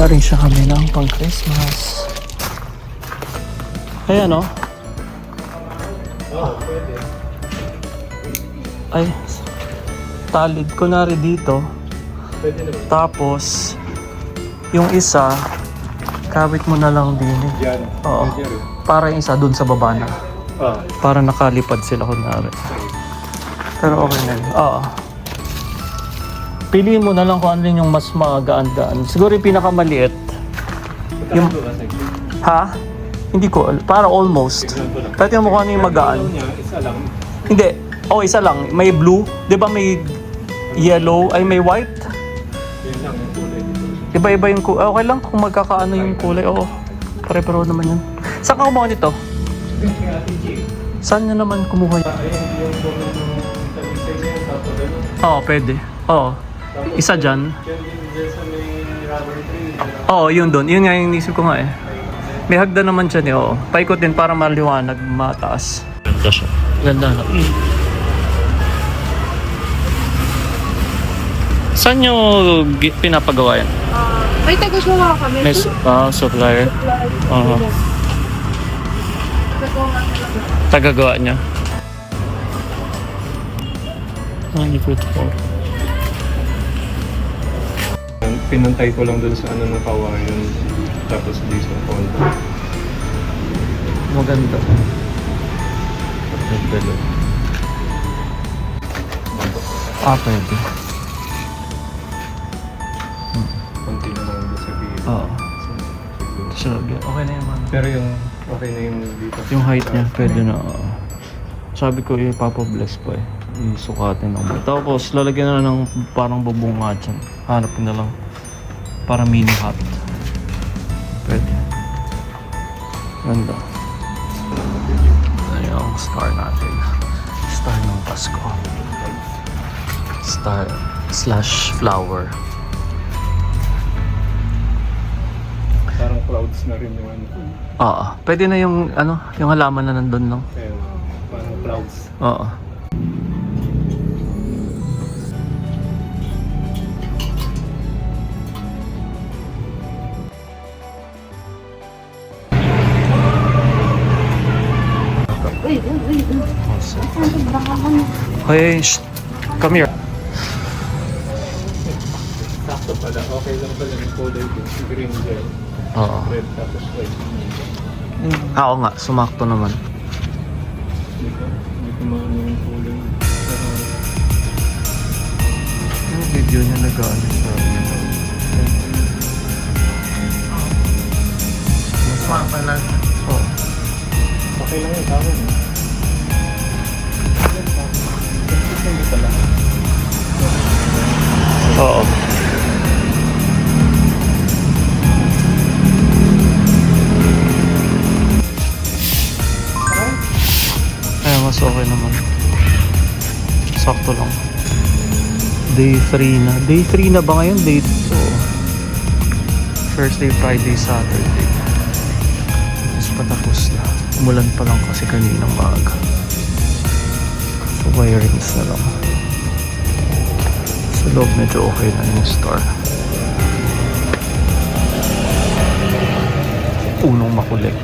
Nag-arrange na kami ng pang Christmas. Ayan o. Pwede. Ay, talid kunwari dito. Pwede naman. Tapos, yung isa, kabit mo na lang din eh. Yan. Oo. Pwede rin. Para yung isa dun sa baba na. Para nakalipad sila kunwari. Pero okay na yun. Oo. Piliin mo na lang kung ano yung mas magaan-gaan. Siguro yung pinakamaliit. Yung, ha? Hindi ko. Para almost. Kahit yung mukha yung magaan. Isa lang. Hindi. Isa lang. May blue. Di ba may yellow? Ay, may white? Yan lang yung kulay. Iba-iba yung kulay. Okay lang kung magkakaano yung kulay. Oo. Pare-paro naman yun. Saan ka kumuha nito? Saan nyo naman kumuha yun? Oo, pwede. Oo. Isa dyan. Oo, yun doon. Yun nga yung inisip ko nga eh. May hagdan naman dyan eh. Oo. Paikot din para maliwanag, mataas. Ganda siya. Ganda na. Saan nyo pinapagawa yan? May taga-gawa kami. May supplier. Oo. Tagagawa niya. Ang ikot po. Pinantay ko lang dun sa ano ng kawayan. Tapos di sa konto. Maganda. Ganda lang. Pwede. Konti na lang doon sa gilid. Oo. Sabi, okay na yung Pero yung okay na yung dito. yung height niya, pwede na. Sabi ko, ipapabless pa eh. Isukatin naman. Tapos, lalagyan na ng parang bubunga dyan. Hanapin na lang. Para mini hut. Pwede. Ganda. Ano yung star natin? Star ng Pasko. Star / flower. Parang clouds na rin yung ano. Oo. Pwede na yung yung halaman na nandun lang. Kaya parang clouds. Oo. Uy. Hey, come here. Sakto pala. Okay lang pala yung kulay din. Green gel. Oo. Red tapos white. Oo nga, sumakto naman. Hindi ko maano yung kulay. Yung video niya nag-ano sa mas pala. Oo. Okay lang yung tawag. Hindi pala. Oo. Ay, mas okay naman. Sakto lang. Day 3 na. Day 3 na ba ngayon? Day 2. Thursday, Friday, Saturday. Tapos patapos na. Umulan pa lang kasi kaninang maaga. So, wirings na lang. Sa loob medyo okay na yung store. Unong makulit.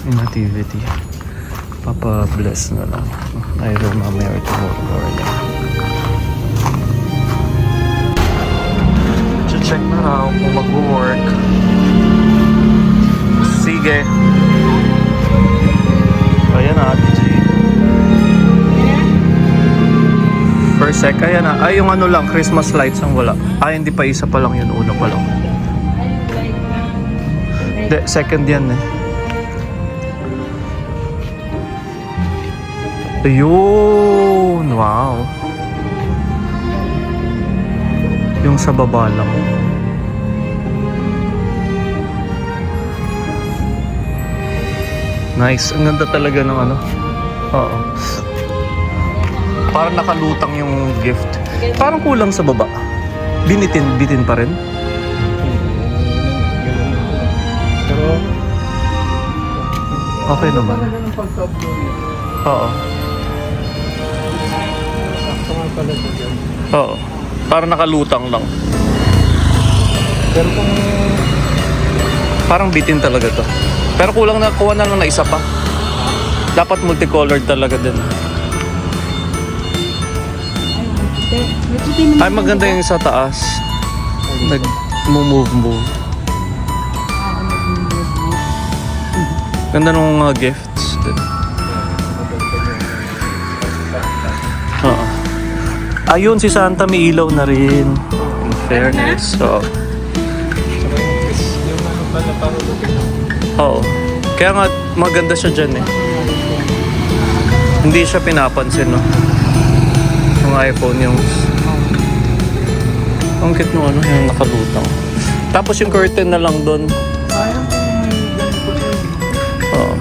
Yung nativity. Papa-bless na lang. I will mamaya ito Lord. Check na raw kung mag-work. Sige. Ayan na, Ate G. First sec, ayan na. Ay, yung ano lang, Christmas lights ang wala. Ay, hindi pa, isa pa lang yun. Una pa lang. Second yan eh. Ayun! Wow! Yung sa baba lang. Nice. Ang ganda talaga ng ano. Oo. Parang nakalutang yung gift. Parang kulang sa baba. Bitin pa rin. Pero Okay naman. Oo. sakto nga pala dyan. Oo. Parang nakalutang lang. Pero kung Parang bitin talaga to. Pero kulang na, kuha na lang na isa pa. Dapat multicolored talaga din. Ay, maganda yung sa taas. Nag-move. Ganda nung mga gifts din. Oo. Ayun, si Santa may ilaw na rin. In fairness. So, yung ano pala parang lupit. oo. Kaya nga, maganda siya dyan eh. Hindi siya pinapansin, no? Yung iPhone, yung... Ang cute nung ano, yung nakalutang. Tapos yung curtain na lang doon. Sayang kung may ganito siya. Oo.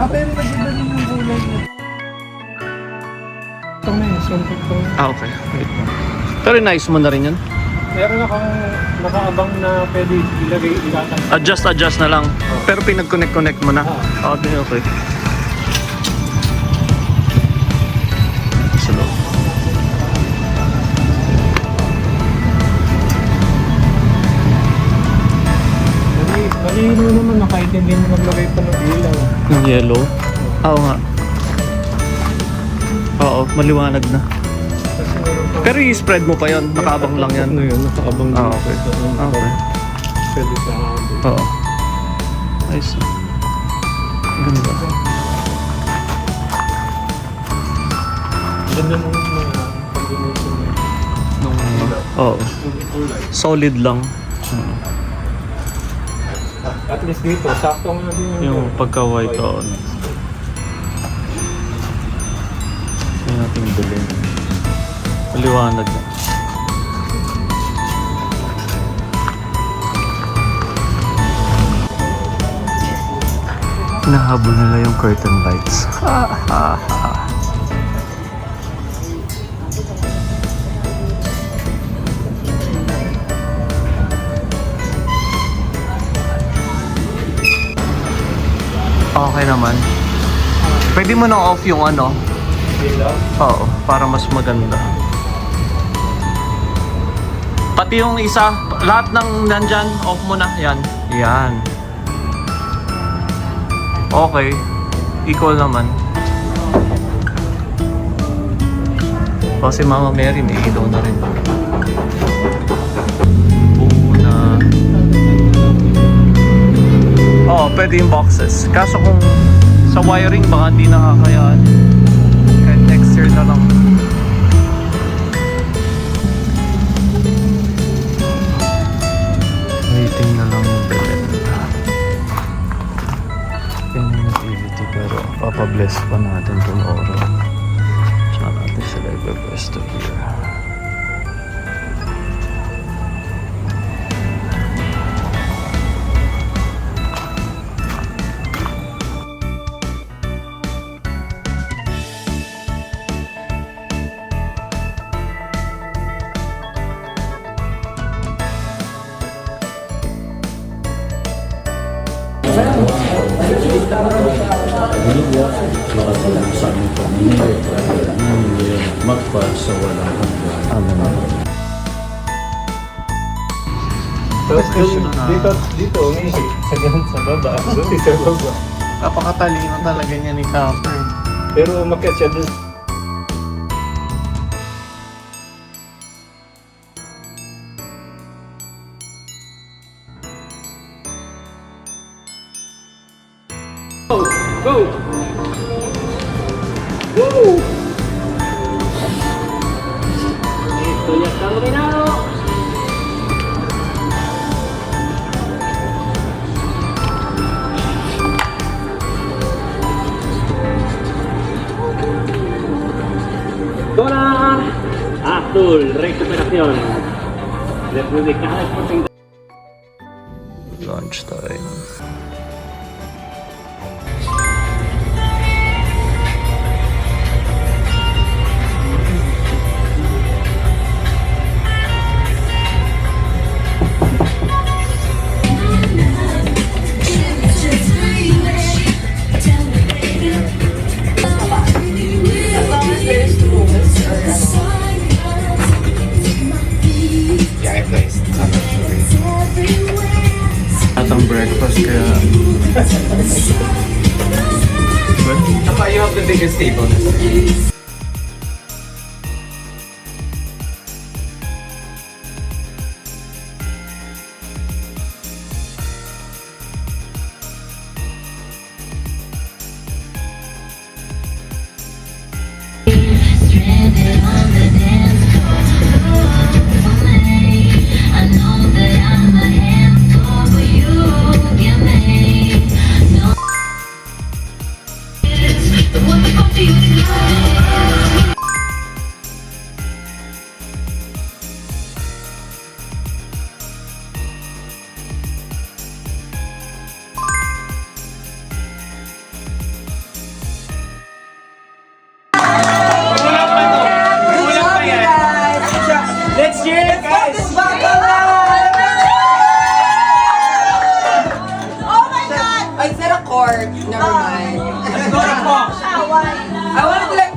Pero maganda din yung kulay niya. Ito na yun, suntok ko. Okay. Wait lang. Pero nice mo na rin yan. Meron akong nakaabang na pwede ilagay ilatang. Adjust na lang. Pero pinag-connect mo na. Okay, okay. Sa loob. Malino naman na kahit hindi mo naglagay pa ng ilaw. Yung yellow? Oo nga. Oo, maliwanag na. Kasi meron pa. Pero i-spread mo pa yon, nakaabang lang yan. Ano yun, nakaabang Ah, dito. okay. So, Okay. pwede sa habit. Oo. Nice. Ganda. Ganda nung mga combination niya. Oo. Yung kulay. Solid lang. At least dito, sakto nga din Yung pagka-white on. Yung nating bilhin. Maliwanag na. Nahabol nila yung curtain lights. Okay naman. Pwede mo na off yung ano. Ilaw. Oo, para mas maganda. Pati yung isa, lahat ng nandyan, off mo na. Yan. Yan. Okay. Equal naman. O si Mama Mary, may ilaw na rin. Buo na. Oo, pwede yung boxes. Kaso kung sa wiring baka hindi nakakayaan. Kahit next year na lang. Waiting na lang yung bilhin. Yan yung activity pero papabless pa natin tomorrow. Tsaka natin sila ibe-bless to here. Tapos dito, umihi. Sa ganun sa baba. Doon sa baba. Napakatalino talaga niya ni Copper. Pero umakyat siya dun. Hola, Azul, recuperación. Después de cada esfuerzo Lunch time. Yeah, guys. But you have the biggest table this time. Let's cheer it, guys! Is that a chord? Never mind. Let's go to Fox! I wanted to like.